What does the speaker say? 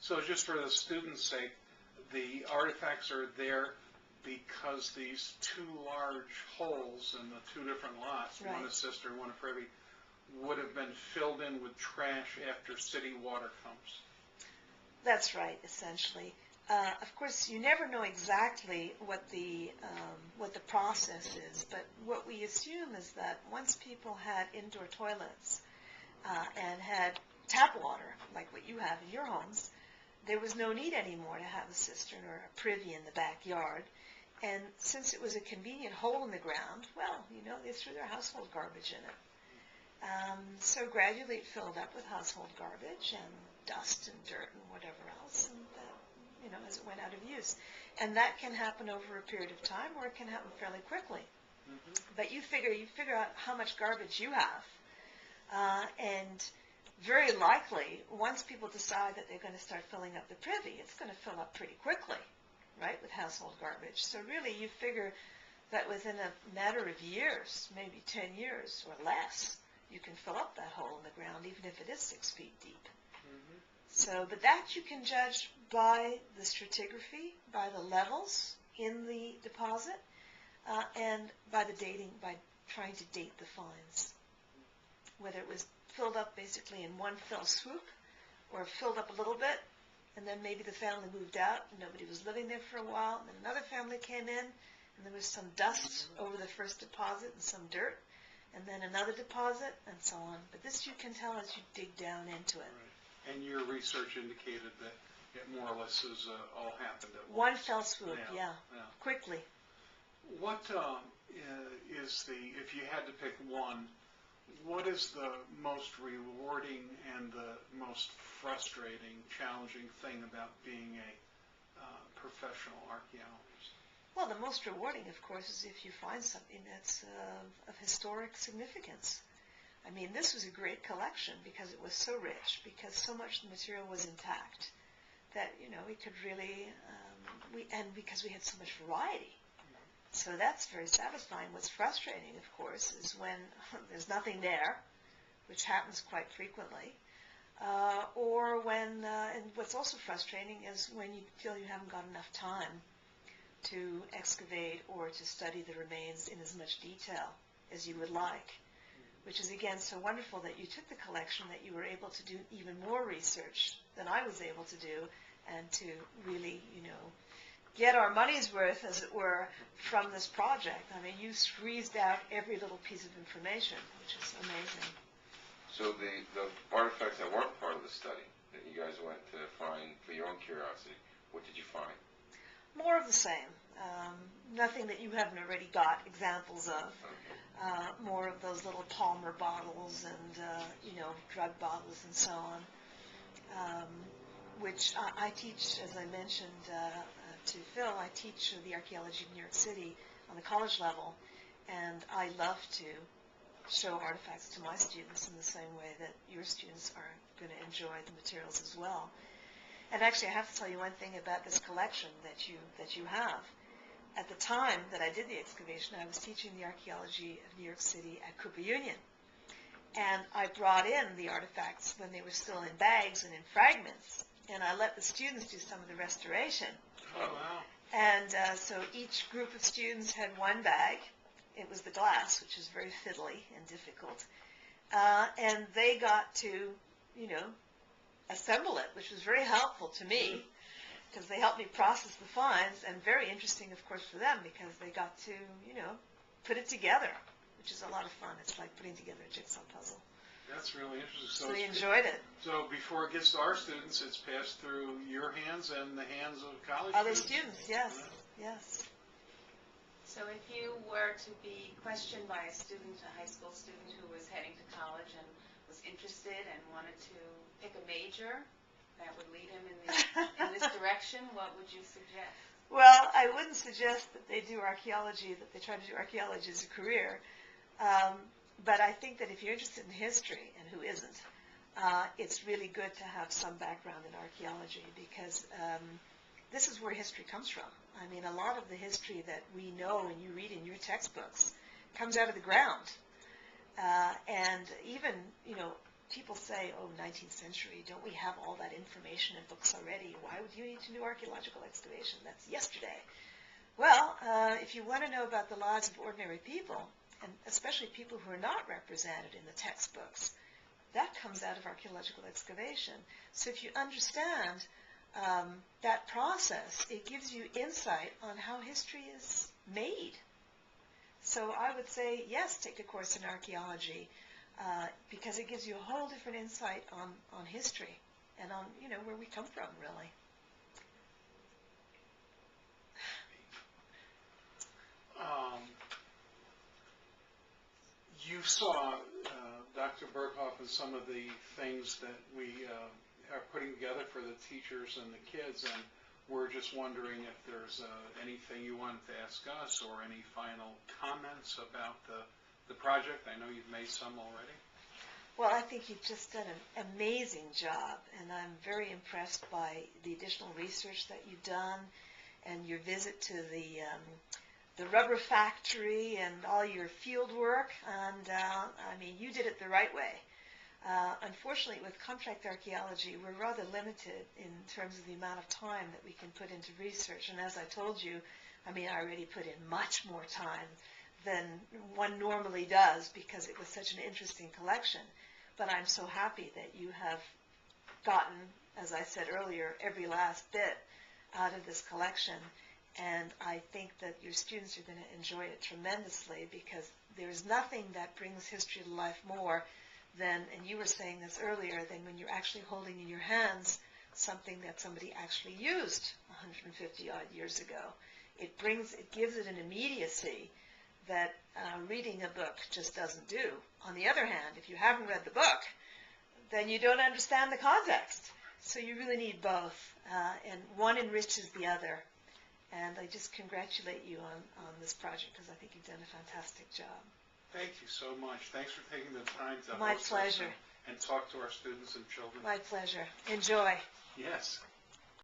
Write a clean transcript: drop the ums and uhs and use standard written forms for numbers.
So just for the students' sake, the artifacts are there because these two large holes in the two different lots, Right. one a cistern, one a privy, would have been filled in with trash after city water comes. That's right, essentially. Of course, you never know exactly what the process is, but what we assume is that once people had indoor toilets and had tap water, like what you have in your homes, there was no need anymore to have a cistern or a privy in the backyard. And since it was a convenient hole in the ground, well, they threw their household garbage in it. So gradually it filled up with household garbage and dust and dirt and whatever else, and as it went out of use. And that can happen over a period of time, or it can happen fairly quickly. Mm-hmm. But you figure out how much garbage you have, and very likely, once people decide that they're going to start filling up the privy, it's going to fill up pretty quickly, right, with household garbage. So really, you figure that within a matter of years, maybe 10 years or less, you can fill up that hole in the ground, even if it is 6 feet deep. Mm-hmm. So, but that you can judge by the stratigraphy, by the levels in the deposit, and by the dating, by trying to date the finds. Whether it was filled up basically in one fell swoop, or filled up a little bit, and then maybe the family moved out, and nobody was living there for a while, and then another family came in, and there was some dust over the first deposit and some dirt, and then another deposit, and so on. But this you can tell as you dig down into it. Right. And your research indicated that it more or less has all happened at One once. fell swoop, yeah. Quickly. What is if you had to pick one, what is the most rewarding and the most frustrating, challenging thing about being a professional archaeologist? Well, the most rewarding, of course, is if you find something that's of historic significance. I mean, this was a great collection because it was so rich, because so much of the material was intact, that, we could really, and because we had so much variety. So that's very satisfying. What's frustrating, of course, is when there's nothing there, which happens quite frequently, or when, and what's also frustrating is when you feel you haven't got enough time to excavate or to study the remains in as much detail as you would like, which is, again, so wonderful that you took the collection, that you were able to do even more research than I was able to do, and to really, get our money's worth, as it were, from this project. I mean, you squeezed out every little piece of information, which is amazing. So the artifacts that weren't part of the study that you guys went to find for your own curiosity, what did you find? More of the same. Nothing that you haven't already got examples of. Okay. More of those little Palmer bottles and, drug bottles and so on, which I teach, as I mentioned to Phil, I teach the Archaeology of New York City on the college level, and I love to show artifacts to my students in the same way that your students are going to enjoy the materials as well. And actually, I have to tell you one thing about this collection that you have. At the time that I did the excavation, I was teaching the Archaeology of New York City at Cooper Union. And I brought in the artifacts when they were still in bags and in fragments, and I let the students do some of the restoration. Oh, wow. And so each group of students had one bag. It was the glass, which is very fiddly and difficult. And they got to, assemble it, which was very helpful to me, because they helped me process the finds, and very interesting, of course, for them, because they got to, put it together, which is a lot of fun. It's like putting together a jigsaw puzzle. That's really interesting. So they enjoyed it. So before it gets to our students, it's passed through your hands and the hands of college Other students. students, yes. So if you were to be questioned by a student, a high school student who was heading to college and was interested and wanted to pick a major that would lead him in this direction, what would you suggest? Well, I wouldn't suggest that they do archaeology, that they try to do archaeology as a career. But I think that if you're interested in history, and who isn't, it's really good to have some background in archaeology, because this is where history comes from. I mean, a lot of the history that we know and you read in your textbooks comes out of the ground. And even, people say, oh, 19th century, don't we have all that information in books already? Why would you need to do archaeological excavation? That's yesterday. Well, if you want to know about the lives of ordinary people, and especially people who are not represented in the textbooks, that comes out of archaeological excavation. So if you understand that process, it gives you insight on how history is made. So I would say, yes, take a course in archaeology, because it gives you a whole different insight on history and on, where we come from, really. You saw, Dr. Bergoffen, some of the things that we are putting together for the teachers and the kids, and we're just wondering if there's anything you wanted to ask us or any final comments about the project. I know you've made some already. Well, I think you've just done an amazing job, and I'm very impressed by the additional research that you've done and your visit to the rubber factory and all your field work. And I mean, you did it the right way. Unfortunately, with contract archaeology, we're rather limited in terms of the amount of time that we can put into research. And as I told you, I mean, I already put in much more time than one normally does because it was such an interesting collection. But I'm so happy that you have gotten, as I said earlier, every last bit out of this collection. And I think that your students are going to enjoy it tremendously, because there's nothing that brings history to life more than, and you were saying this earlier, than when you're actually holding in your hands something that somebody actually used 150 odd years ago. It gives it an immediacy that reading a book just doesn't do. On the other hand, if you haven't read the book, then you don't understand the context. So you really need both, and one enriches the other. And I just congratulate you on this project, because I think you've done a fantastic job. Thank you so much. Thanks for taking the time to My host us pleasure. and talk to our students and children. My pleasure. Enjoy. Yes.